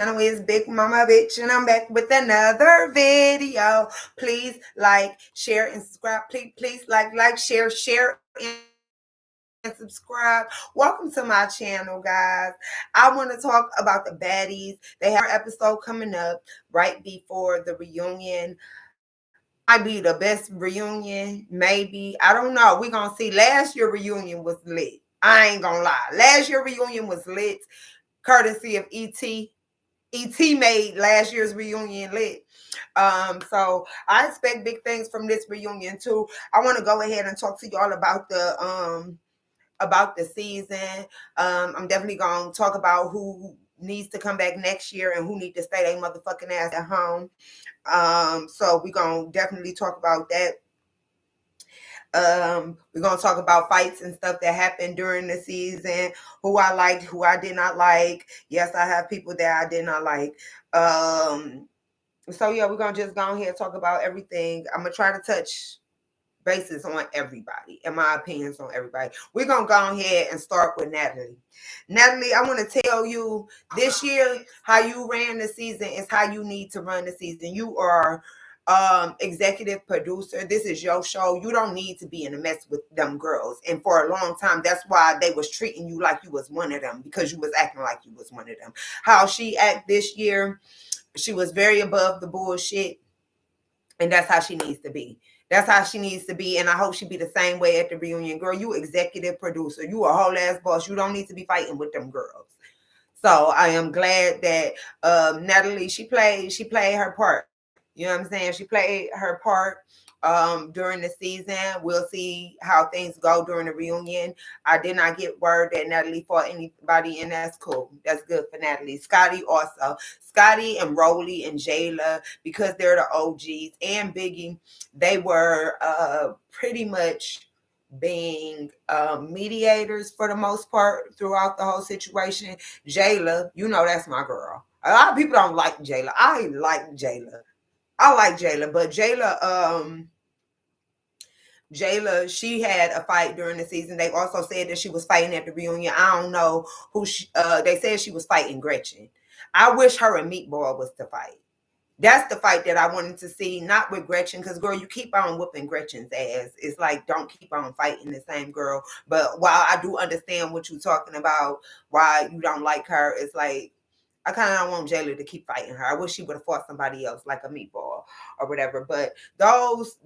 Is Big Mama Bitch, and I'm back with another video. Please like, share, and subscribe. Please like, share, and subscribe. Welcome to my channel, guys. I want to talk about the Baddies. They have one more episode coming up right before the reunion. Might be the best reunion, maybe. I don't know. We're gonna see. Last year reunion was lit. I ain't gonna lie. Last year reunion was lit, courtesy of ET. ET made last year's reunion lit. So I expect big things from this reunion too. I want to go ahead and talk to y'all about the season. I'm definitely gonna talk about who needs to come back next year and who need to stay their motherfucking ass at home. So we're gonna definitely talk about that. We're gonna talk about fights and stuff that happened during the season, who I liked, who I did not like. Yes, I have people that I did not like. So yeah, we're gonna just go ahead and talk about everything. I'm gonna try to touch bases on everybody and my opinions on everybody. We're gonna go ahead and start with Natalie. Natalie, I want to tell you this year how you ran the season is how you need to run the season. You are executive producer. This is your show. You don't need to be in a mess with them girls. And for a long time, that's why they was treating you like you was one of them, because you was acting like you was one of them. How she act this year, she was very above the bullshit, and that's how she needs to be. That's how she needs to be, and I hope she be the same way at the reunion. Girl, you executive producer. You a whole ass boss. You don't need to be fighting with them girls. So I am glad that Natalie, she played her part. You know what I'm saying? She played her part during the season. We'll see how things go during the reunion. I did not get word that Natalie fought anybody, and that's cool. That's good for Natalie. Scotty also. Scotty and Rolly and Jayla, because they're the OGs, and Biggie, they were pretty much being mediators for the most part throughout the whole situation. Jayla, you know that's my girl. A lot of people don't like Jayla. I like Jayla. I like Jayla, but Jayla, she had a fight during the season. They also said that she was fighting at the reunion. I don't know who they said she was fighting Gretchen. I wish her and Meatball was to fight. That's the fight that I wanted to see, not with Gretchen, because girl, you keep on whooping Gretchen's ass. It's like, don't keep on fighting the same girl. But while I do understand what you're talking about, why you don't like her, it's like, I kind of don't want Jayla to keep fighting her. I wish she would have fought somebody else, like a Meatball or whatever. But those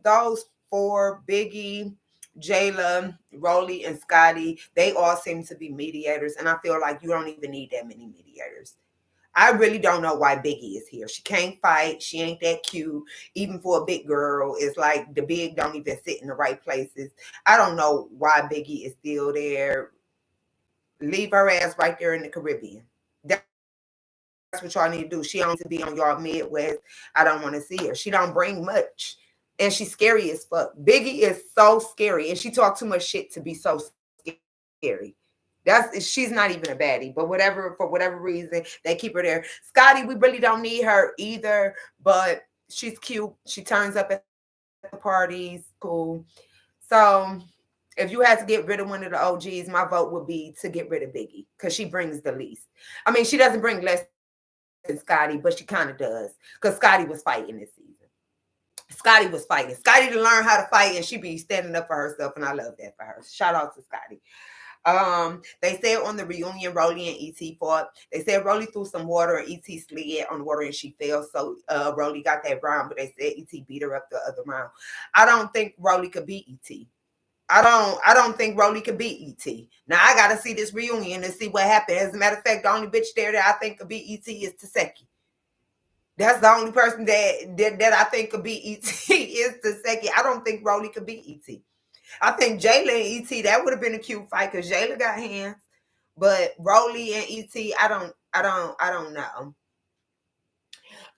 four, Biggie, Jayla, Rolly, and Scotty, they all seem to be mediators, and I feel like you don't even need that many mediators. I really don't know why Biggie is here. She can't fight. She ain't that cute. Even for a big girl, it's like the big don't even sit in the right places. I don't know why Biggie is still there. Leave her ass right there in the Caribbean. That's what y'all need to do. She don't need to be on y'all Midwest. I don't want to see her. She don't bring much. And she's scary as fuck. Biggie is so scary. And she talk too much shit to be so scary. She's not even a baddie, but whatever, for whatever reason, they keep her there. Scotty, we really don't need her either, but she's cute. She turns up at the parties, cool. So if you had to get rid of one of the OGs, my vote would be to get rid of Biggie, because she brings the least. I mean, she doesn't bring less than Scotty, but she kind of does, because Scotty was fighting this season. Scotty was fighting. Scotty to learn how to fight, and she be standing up for herself, and I love that for her. Shout out to Scotty. They said on the reunion, Rolly and ET fought. They said Rolly threw some water and ET slid on the water and she fell. So Rolly got that round, but they said ET beat her up the other round. I don't think Rolly could beat ET. I don't think Rolly could beat ET. Now I gotta see this reunion and see what happened. As a matter of fact, the only bitch there that I think could beat ET is Taseki. That's the only person that I think could beat ET is Taseki. I don't think Rolly could beat ET. I think Jayla and ET, that would have been a cute fight, because Jayla got hands. But Rolly and ET, I don't know.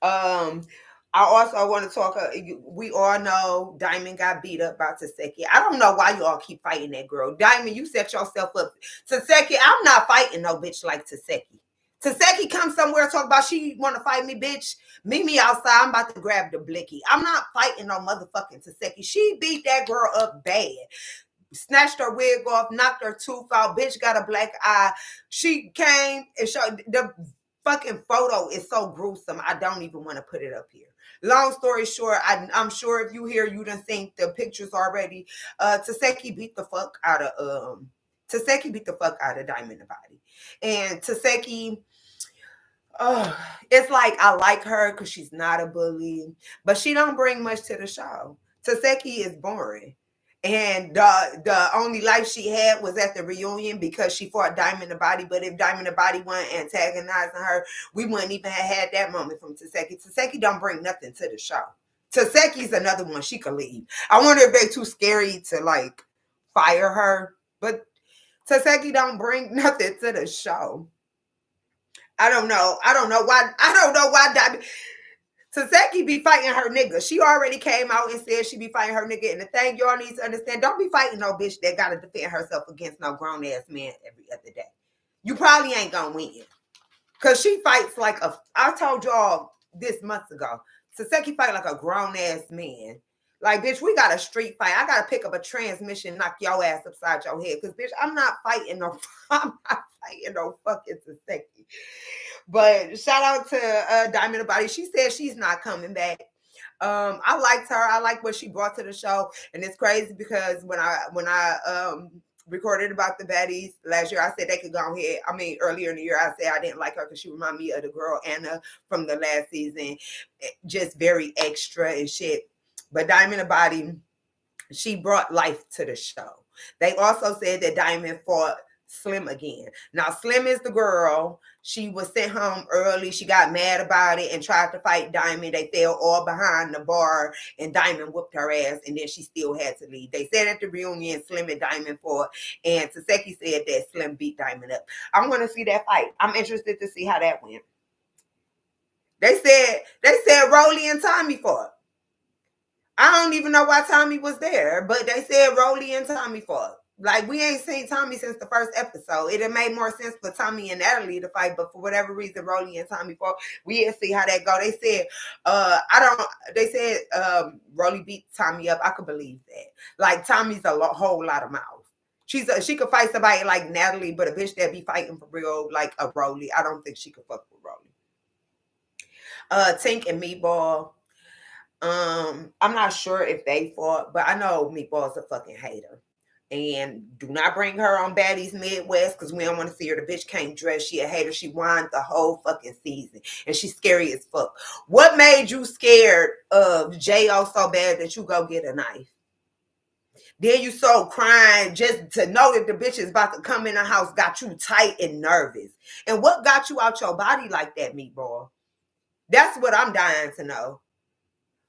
I also want to talk. We all know Diamond got beat up by Taseki. I don't know why you all keep fighting that girl. Diamond, you set yourself up. Taseki, I'm not fighting no bitch like Taseki. Taseki come somewhere and talk about she want to fight me, bitch. Meet me outside. I'm about to grab the blicky. I'm not fighting no motherfucking Taseki. She beat that girl up bad. Snatched her wig off, knocked her tooth out. Bitch got a black eye. She came and showed the fucking photo is so gruesome. I don't even want to put it up here. Long story short, I'm sure if you hear, you done seen the pictures already. Taseki beat the fuck out of Diamond the Body, and Taseki. Oh, it's like I like her because she's not a bully, but she don't bring much to the show. Taseki is boring. And the only life she had was at the reunion because she fought Diamond the Body. But if Diamond the Body wasn't antagonizing her, we wouldn't even have had that moment from Taseki. Taseki don't bring nothing to the show. Taseki's another one. She could leave. I wonder if they too scary to like fire her. But Taseki don't bring nothing to the show. I don't know. I don't know why Taseki be fighting her nigga. She already came out and said she be fighting her nigga. And the thing y'all need to understand, don't be fighting no bitch that gotta defend herself against no grown ass man every other day. You probably ain't gonna win. Cause she fights like I told y'all this months ago. Taseki fight like a grown ass man. Like, bitch, we got a street fight. I gotta pick up a transmission, knock your ass upside your head. Cause bitch, I'm not fighting no fucking Taseki. But shout out to Diamond the Body. She said she's not coming back. I liked her. I like what she brought to the show. And it's crazy because when I recorded about the Baddies last year, I said they could go ahead. I mean, earlier in the year, I said I didn't like her because she reminded me of the girl Anna from the last season. Just very extra and shit. But Diamond the Body, she brought life to the show. They also said that Diamond fought Slim again. Now, Slim is the girl. She was sent home early. She got mad about it and tried to fight Diamond. They fell all behind the bar and Diamond whooped her ass and then she still had to leave. They said at the reunion, Slim and Diamond fought, and Taseki said that Slim beat Diamond up. I want to see that fight. I'm interested to see how that went. They said Rolly and Tommy fought. I don't even know why Tommy was there, but they said Rolly and Tommy fought. Like, we ain't seen Tommy since the first episode. It'd have made more sense for Tommy and Natalie to fight, but for whatever reason, Rolly and Tommy fought. We didn't see how that go. They said Rolly beat Tommy up. I could believe that. Like, Tommy's whole lot of mouth. She could fight somebody like Natalie, but a bitch that be fighting for real, like a Rolly, I don't think she could fuck with Rolly. Tink and Meatball. I'm not sure if they fought, but I know Meatball's a fucking hater. And do not bring her on Baddies Midwest because we don't want to see her. The bitch can't dress. She a hater. She whined the whole fucking season. And she's scary as fuck. What made you scared of J.O. so bad that you go get a knife? Then you so crying just to know that the bitch is about to come in the house got you tight and nervous. And what got you out your body like that, Meatball? That's what I'm dying to know.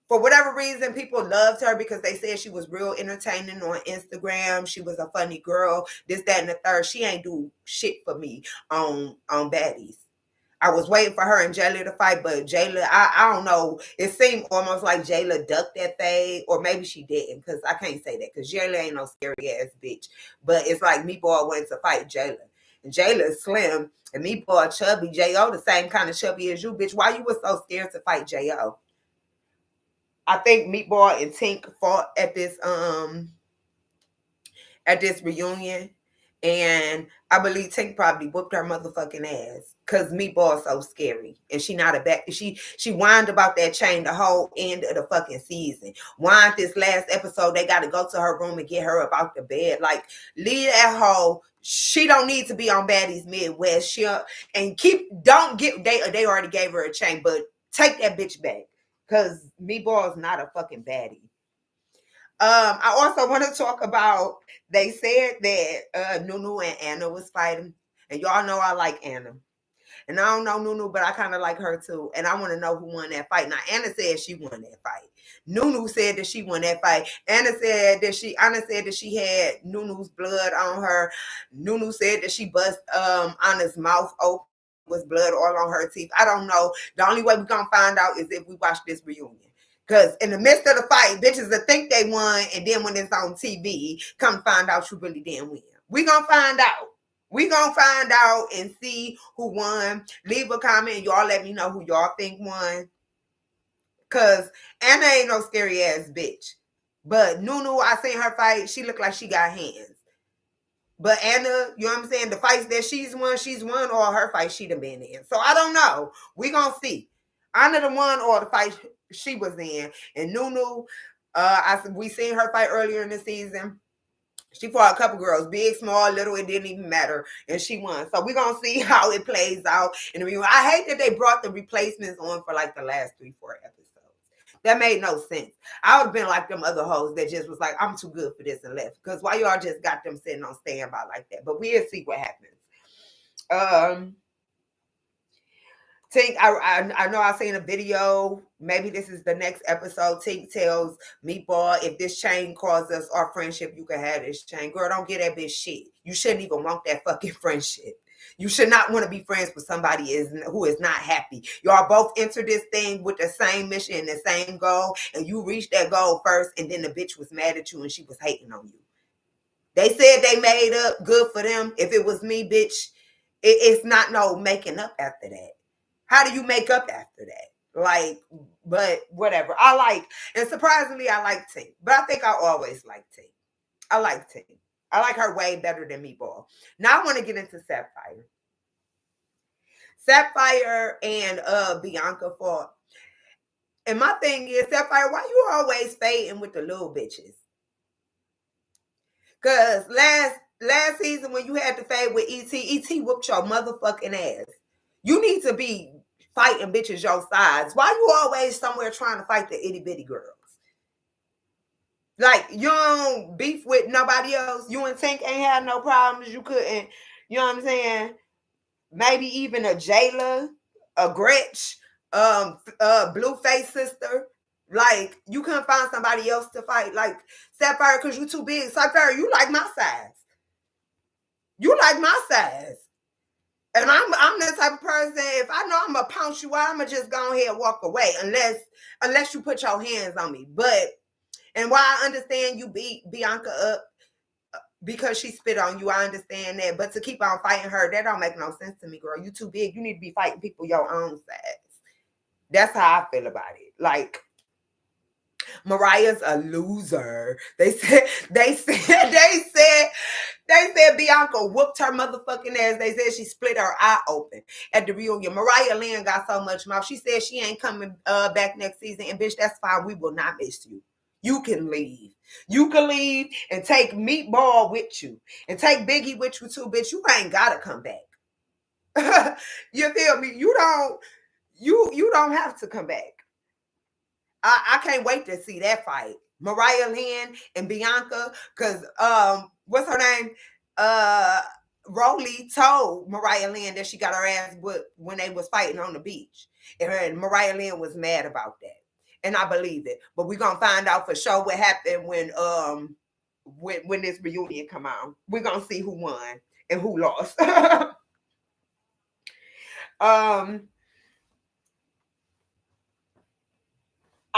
For whatever reason, people loved her because they said she was real entertaining on Instagram. She was a funny girl. This, that, and the third. She ain't do shit for me on Baddies. I was waiting for her and Jayla to fight, but Jayla, I don't know. It seemed almost like Jayla ducked that thing, or maybe she didn't, because I can't say that, because Jayla ain't no scary ass bitch. But it's like Meatball went to fight Jayla. And Jayla is slim, and Meatball chubby. J.O. the same kind of chubby as you, bitch. Why you was so scared to fight J.O.? I think Meatball and Tink fought at this reunion, and I believe Tink probably whooped her motherfucking ass because Meatball's so scary, and she not a back. She whined about that chain the whole end of the fucking season. Whined this last episode. They got to go to her room and get her up out the bed. Like, leave that hoe. She don't need to be on Baddies Midwest. They already gave her a chain, but take that bitch back. Because Meatball is not a fucking baddie. I also want to talk about, they said that Nunu and Anna was fighting. And y'all know I like Anna. And I don't know Nunu, but I kind of like her too. And I want to know who won that fight. Now, Anna said she won that fight. Nunu said that she won that fight. Anna said that she had Nunu's blood on her. Nunu said that she bust Anna's mouth open. Was blood all on her teeth. I don't know. The only way we're gonna find out is if we watch this reunion. Because in the midst of the fight, bitches that think they won, and then when it's on TV, come find out you really didn't win. We gonna find out. We gonna find out and see who won. Leave a comment. Y'all let me know who y'all think won. Because Anna ain't no scary ass bitch. But Nunu, I seen her fight. She looked like she got hands. But Anna, you know what I'm saying? The fights that she's won, or her fights she done been in. So I don't know. We gonna see. Anna the one or the fight she was in. And Nunu, we seen her fight earlier in the season. She fought a couple girls, big, small, little, it didn't even matter. And she won. So we're gonna see how it plays out. And I hate that they brought the replacements on for like the last 3-4 episodes. That made no sense. I would have been like them other hoes that just was like, I'm too good for this and left. Because why y'all just got them sitting on standby like that? But we'll see what happens. Tink, I know I seen a video. Maybe this is the next episode. Tink tells Meatball, if this chain causes our friendship, you can have this chain. Girl, don't get that bitch shit. You shouldn't even want that fucking friendship. You should not want to be friends with somebody who is not happy. Y'all both enter this thing with the same mission and the same goal, and you reached that goal first, and then the bitch was mad at you and she was hating on you. They said they made up, good for them. If it was me, bitch, it's not no making up after that. How do you make up after that? Like, but whatever. And surprisingly, I like Tink. But I think I always like Tink. I like Tink. I like her way better than Meatball. Now I want to get into Sapphire. Sapphire and Bianca fought. And my thing is, Sapphire, why you always fading with the little bitches? Because last season when you had to fade with ET whooped your motherfucking ass. You need to be fighting bitches your size. Why you always somewhere trying to fight the itty bitty girls? Like, you don't beef with nobody else. You and Tink ain't had no problems. You couldn't, you know what I'm saying? Maybe even a Jayla, a Gretch, Blueface sister. Like, you couldn't find somebody else to fight. Like, Sapphire, because you too big. Sapphire, you like my size. You like my size. And I'm the type of person, if I know I'm going to pounce you out, I'm going to just go ahead and walk away. Unless you put your hands on me. And while I understand you beat Bianca up because she spit on you, I understand that. But to keep on fighting her, that don't make no sense to me, girl. You too big. You need to be fighting people your own size. That's how I feel about it. Like, Mariah's a loser. They said Bianca whooped her motherfucking ass. They said she split her eye open at the reunion. Mariah Lynn got so much mouth. She said she ain't coming back next season. And bitch, that's fine. We will not miss you. You can leave. You can leave and take Meatball with you. And take Biggie with you too, bitch. You ain't gotta come back. You feel me? You don't have to come back. I can't wait to see that fight. Mariah Lynn and Bianca, because what's her name? Rolly told Mariah Lynn that she got her ass whipped when they was fighting on the beach. And Mariah Lynn was mad about that. And I believe it. But we're gonna find out for sure what happened when this reunion come out. We're gonna see who won and who lost.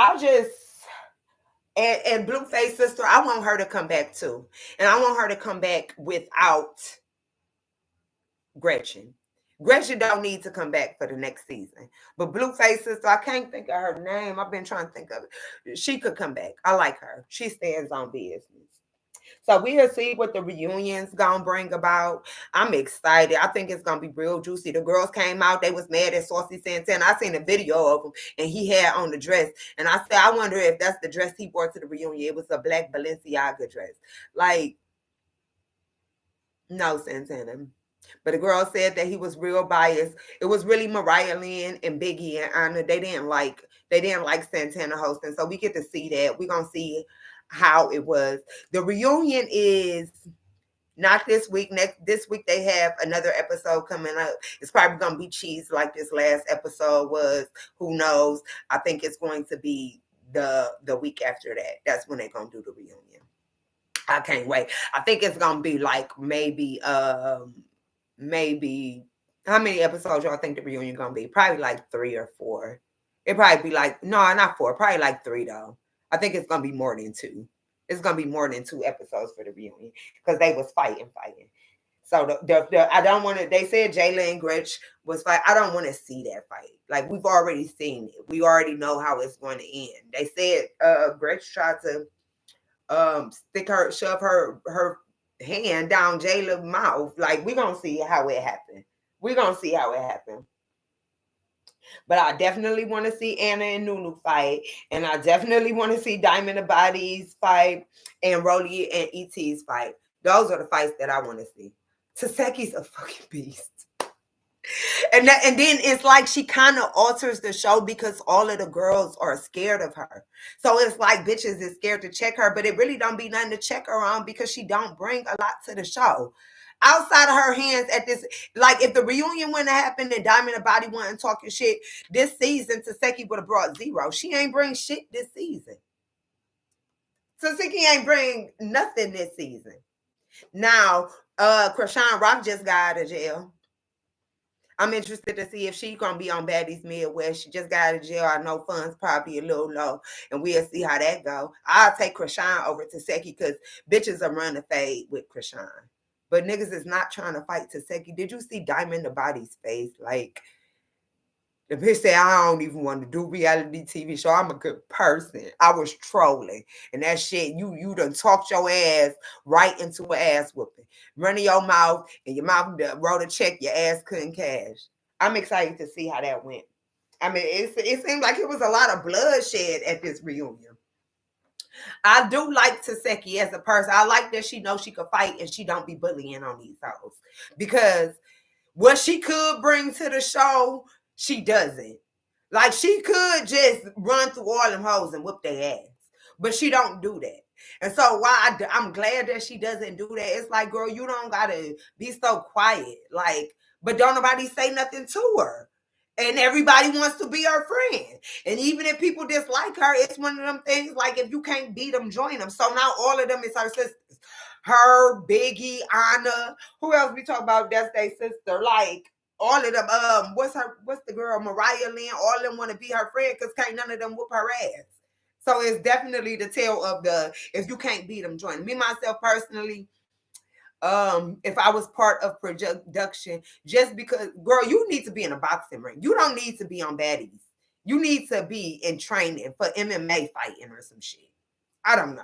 I just and Blueface sister, I want her to come back too. And I want her to come back without Gretchen. Gretchen don't need to come back for the next season. But Blueface sister, I can't think of her name. I've been trying to think of it. She could come back. I like her. She stands on business. So we'll see what the reunion's gonna bring about. I'm excited. I think it's gonna be real juicy. The girls came out, they was mad at Saucy Santana. I seen a video of him and he had on the dress. And I said, I wonder if that's the dress he wore to the reunion. It was a black Balenciaga dress. Like, no, Santana. But the girl said that he was real biased. It was really Mariah Lynn and Biggie and Anna. They didn't like Santana hosting. So we get to see that. We're gonna see how it was. The reunion is not this week. This week they have another episode coming up. It's probably gonna be cheese like this last episode was. Who knows? I think it's going to be the week after that. That's when they're gonna do the reunion. I can't wait. I think it's gonna be like maybe how many episodes y'all think the reunion gonna be? Probably like 3 or 4. It probably be like, no, not 4, probably like 3 though. I think it's gonna be more than 2. It's gonna be more than 2 episodes for the reunion because they was fighting. So I don't want to. They said Jayla and Gretch was fight. I don't want to see that fight. Like, we've already seen it. We already know how it's going to end. They said Gretch tried to shove her hand down Jayla's mouth. Like, we're going to see how it happened. We're going to see how it happened. But I definitely want to see Anna and Nunu fight. And I definitely want to see Diamond and Baddies fight and Rolly and ET's fight. Those are the fights that I want to see. Taseki's a fucking beast. And then it's like she kind of alters the show because all of the girls are scared of her. So it's like bitches is scared to check her, but it really don't be nothing to check her on because she don't bring a lot to the show. Outside of her hands at this, like if the reunion wouldn't have happened and Diamond and Body wasn't talking shit this season, Taseki would have brought zero. She ain't bring shit this season. Taseki ain't bring nothing this season. Now, Krishan Rock just got out of jail. I'm interested to see if she's gonna be on Baddies Midwest. She just got out of jail. I know funds probably a little low, and we'll see how that go. I'll take Krishan over Taseki because bitches are running fade with Krishan. But niggas is not trying to fight Taseki. Did you see Diamond the Body's face? Like, the bitch said, I don't even want to do reality TV show. I'm a good person. I was trolling. And that shit, you done talked your ass right into an ass whooping. Running your mouth, and your mouth wrote a check your ass couldn't cash. I'm excited to see how that went. I mean, it seemed like it was a lot of bloodshed at this reunion. I do like Taseki as a person. I like that she knows she could fight and she don't be bullying on these hoes. Because what she could bring to the show, she doesn't. Like, she could just run through all them hoes and whoop their ass. But she don't do that. And so why I'm glad that she doesn't do that. It's like, girl, you don't got to be so quiet. Like, but don't nobody say nothing to her. And everybody wants to be her friend. And even if people dislike her, it's one of them things like, if you can't beat them, join them. So now all of them is her sisters. Her, Biggie, Anna, who else we talk about? That's their sister. Like, all of them, what's the girl, Mariah Lynn, all of them want to be her friend because can't none of them whoop her ass. So it's definitely the tale of the, if you can't beat them, join. Me, myself, personally, if I was part of production, just because, girl, you need to be in a boxing ring. You don't need to be on Baddies. You need to be in training for MMA fighting or some shit. I don't know.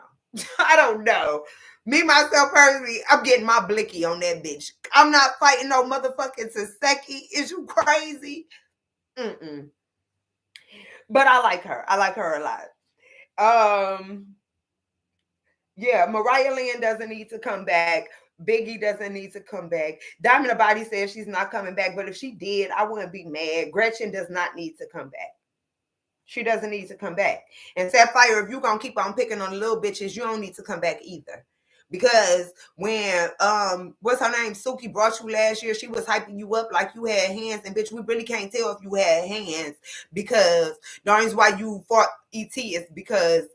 I don't know. Me, myself, personally, I'm getting my blicky on that bitch. I'm not fighting no motherfucking Taseki. Is you crazy? Mm-mm. But I like her. I like her a lot. Yeah, Mariah Lynn doesn't need to come back. Biggie doesn't need to come back. Diamond the Body says she's not coming back, but if she did, I wouldn't be mad. Gretchen does not need to come back. She doesn't need to come back. And Sapphire, if you're going to keep on picking on the little bitches, you don't need to come back either. Because when, what's her name, Suki brought you last year, she was hyping you up like you had hands. And bitch, we really can't tell if you had hands because the only reason why you fought ET is because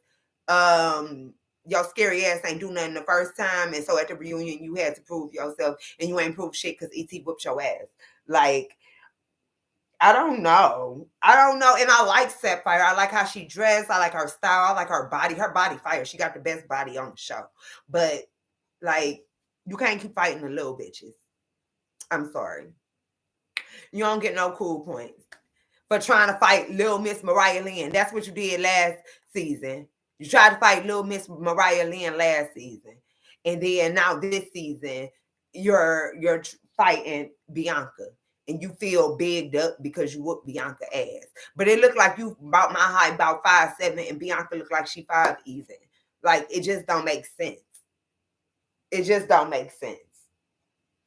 your scary ass ain't do nothing the first time. And so at the reunion, you had to prove yourself and you ain't proved shit because ET whooped your ass. Like, I don't know. And I like Sapphire. I like how she dressed. I like her style. I like her body. Her body fire. She got the best body on the show. But, like, you can't keep fighting the little bitches. I'm sorry. You don't get no cool points for trying to fight Lil Miss Mariah Lynn. That's what you did last season. You tried to fight Lil Miss Mariah Lynn last season. And then now this season, you're fighting Bianca. And you feel bigged up because you whooped Bianca ass. But it looked like you about my height, about 5'7", and Bianca looked like she 5 even. Like, it just don't make sense. It just don't make sense.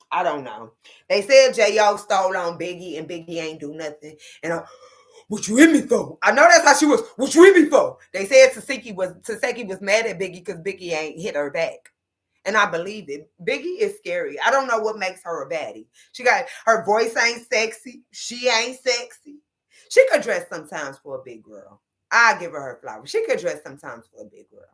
I don't know. They said J.O. stole on Biggie and Biggie ain't do nothing. And what you hit me for? I know that's how she was. What you hit me for? They said Taseki was mad at Biggie because Biggie ain't hit her back. And I believe it. Biggie is scary. I don't know what makes her a baddie. She got, her voice ain't sexy. She ain't sexy. She could dress sometimes for a big girl. I give her flowers. She could dress sometimes for a big girl.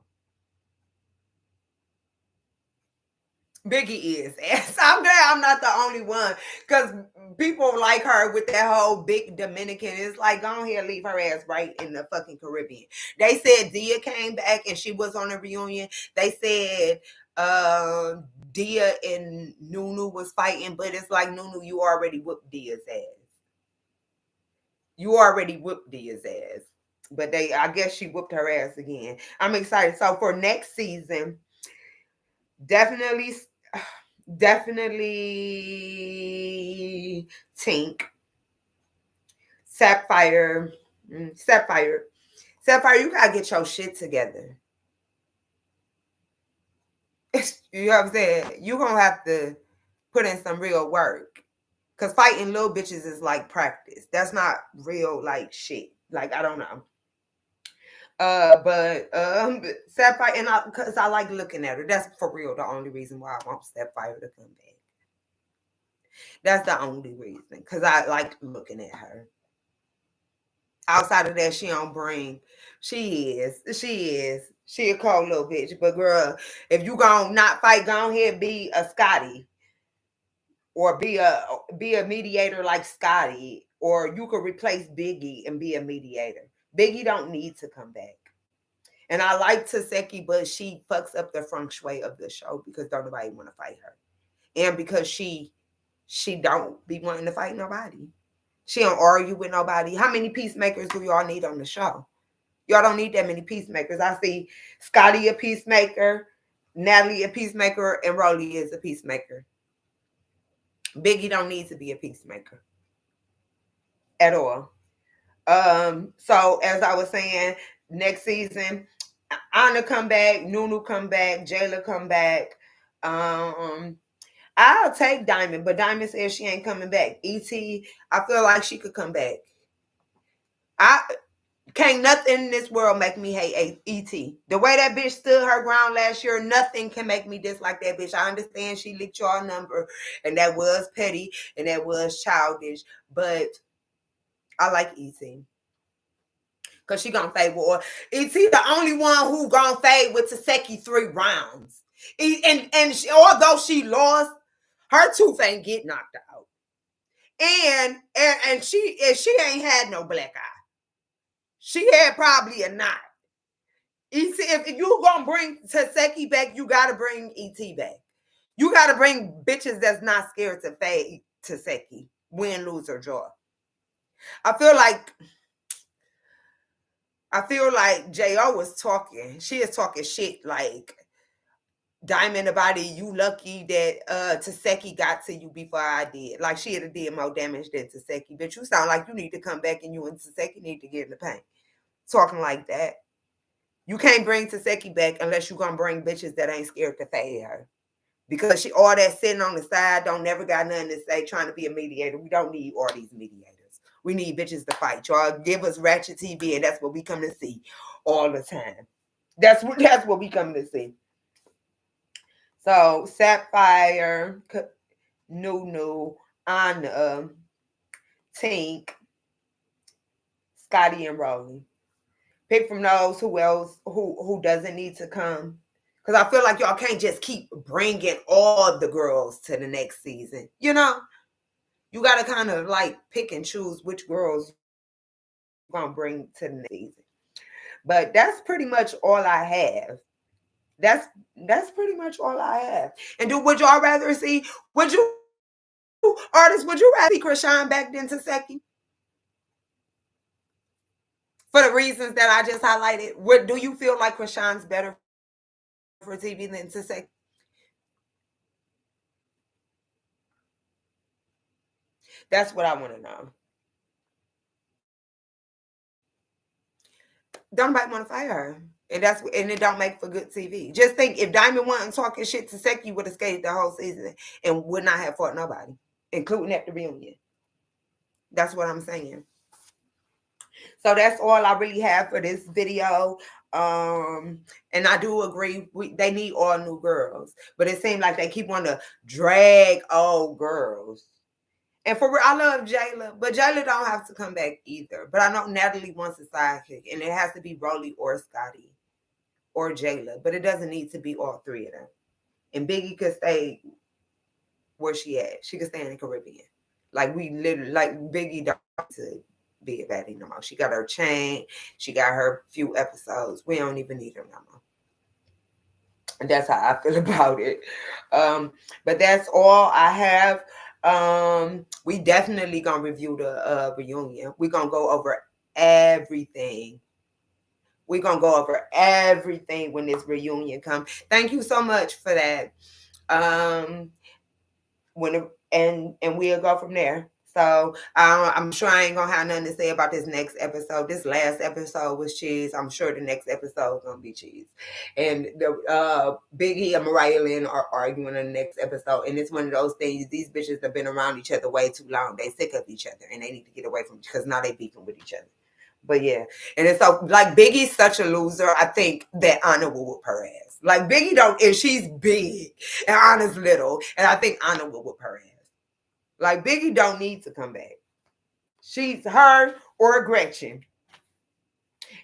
Biggie is. And I'm glad I'm not the only one. Because people like her with that whole big Dominican. It's like, go ahead, leave her ass right in the fucking Caribbean. They said Dia came back and she was on a reunion. They said Dia and Nunu was fighting, but it's like, Nunu, you already whooped Dia's ass. You already whooped Dia's ass. But I guess she whooped her ass again. I'm excited. So for next season, definitely definitely Tink, Sapphire, Sapphire, Sapphire. You gotta get your shit together. You know what I'm saying? You gonna have to put in some real work. Cause fighting little bitches is like practice. That's not real like shit. Like I don't know. But Sapphire, and cause I like looking at her. That's for real the only reason why I want Sapphire to come back. That's the only reason. Cause I like looking at her. Outside of that, she don't bring. She a cold little bitch. But girl, if you gonna not fight, go ahead be a Scotty. Or be a mediator like Scotty, or you could replace Biggie and be a mediator. Biggie don't need to come back. And I like Taseki, but she fucks up the feng shui of the show because don't nobody want to fight her, and because she don't be wanting to fight nobody. She don't argue with nobody. How many peacemakers do y'all need on the show? Y'all don't need that many peacemakers. I see Scotty a peacemaker, Natalie a peacemaker, and Rolly is a peacemaker. Biggie don't need to be a peacemaker at all. So as I was saying, next season, Anna come back, Nunu come back, Jayla come back. I'll take Diamond, but Diamond says she ain't coming back. Et, I feel like she could come back. I can't nothing in this world make me hate Et. The way that bitch stood her ground last year, nothing can make me dislike that bitch. I understand she leaked y'all number, and that was petty and that was childish, but I like Et. Cause she gonna fade with Et the only one who gonna fade with Taseki 3 rounds. Although she lost, her tooth ain't get knocked out. And she ain't had no black eye. She had probably a knot. If you gonna bring Taseki back, you gotta bring Et back. You gotta bring bitches that's not scared to fade Taseki, win, lose, or draw. I feel like Jo was talking. She is talking shit like Diamond about it. You lucky that Taseki got to you before I did. Like she had did more damage than Taseki. But you sound like you need to come back and you and Taseki need to get in the paint. Talking like that. You can't bring Taseki back unless you're gonna bring bitches that ain't scared to fade her. Because she all that sitting on the side, don't never got nothing to say, trying to be a mediator. We don't need all these mediators. We need bitches to fight. Y'all give us ratchet TV, and that's what we come to see all the time. That's what we come to see. So Sapphire, Nunu, Anna, Tink, Scotty, and Rolly. Pick from those who else who doesn't need to come. Because I feel like y'all can't just keep bringing all the girls to the next season. You know, you got to kind of like pick and choose which girls you're going to bring to the next season. But that's pretty much all I have. That's pretty much all I have. And would y'all rather see, would you rather see Krishan back than Taseki? For the reasons that I just highlighted, do you feel like Krishan's better for TV than Taseki? That's what I want to know. Don't nobody want to fight her. And it don't make for good TV. Just think if Diamond wasn't talking shit to Seki, would have skated the whole season and would not have fought nobody, including at the reunion. That's what I'm saying. So that's all I really have for this video. And I do agree they need all new girls, but it seems like they keep wanting to drag old girls. And for real, I love Jayla, but Jayla don't have to come back either. But I know Natalie wants a sidekick, and it has to be Rolly or Scotty or Jayla, but it doesn't need to be all three of them. And Biggie could stay where she at. She could stay in the Caribbean. Like we literally, like Biggie don't to be a baddie no more. She got her chain. She got her few episodes. We don't even need her no more. And that's how I feel about it. But that's all I have. We definitely gonna review the reunion. We're gonna go over everything. We're gonna go over everything when this reunion comes. Thank you so much for that. And we'll go from there. So I'm sure I ain't gonna have nothing to say about this next episode. This last episode was cheese. I'm sure the next episode is gonna be cheese. And the Biggie and Mariah Lynn are arguing in the next episode. And it's one of those things. These bitches have been around each other way too long. They sick of each other and they need to get away from it because now they beefing with each other. But yeah, and it's so like Biggie's such a loser. I think that Anna will whoop her ass. Like Biggie don't, if she's big and Anna's little, and I think Anna will whoop her ass. Like Biggie don't need to come back. She's her or Gretchen.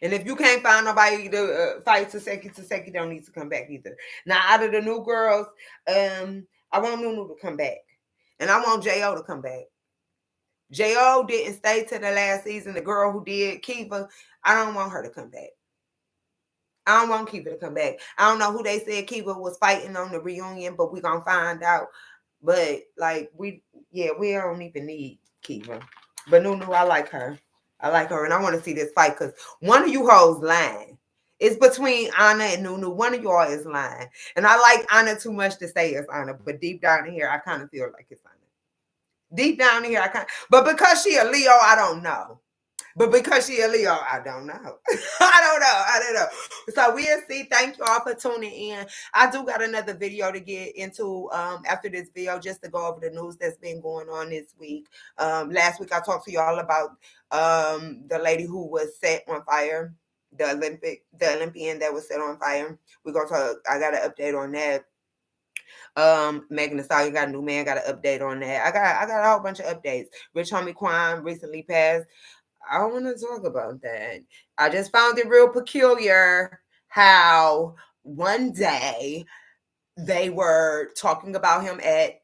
And if you can't find nobody to fight Taseki don't need to come back either. Now, out of the new girls, I want Nunu to come back. And I want J.O. to come back. J.O. didn't stay to the last season. The girl who did, Kiva, I don't want her to come back. I don't want Kiva to come back. I don't know who they said Kiva was fighting on the reunion, but we're going to find out. But, like, we don't even need Kiva. But Nunu, I like her. I like her, and I want to see this fight because one of you hoes lying. It's between Anna and Nunu. One of y'all is lying. And I like Anna too much to say it's Anna, but deep down in here, I kind of feel like it's Anna. Deep down in here, but because she a Leo, I don't know. But because she a Leo, I don't know. I don't know. So we'll see. Thank you all for tuning in. I do got another video to get into after this video just to go over the news that's been going on this week. Last week I talked to y'all about the lady who was set on fire, the Olympian that was set on fire. We're gonna talk. I got an update on that. Megan Thee Stallion got a new man, got an update on that. I got a whole bunch of updates. Rich Homie Quan recently passed. I don't want to talk about that. I just found it real peculiar how one day they were talking about him at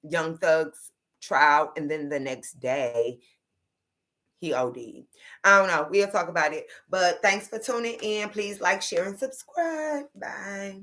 Young Thug's trial, and then the next day he OD'd. I don't know. We'll talk about it. But thanks for tuning in. Please like, share, and subscribe. Bye.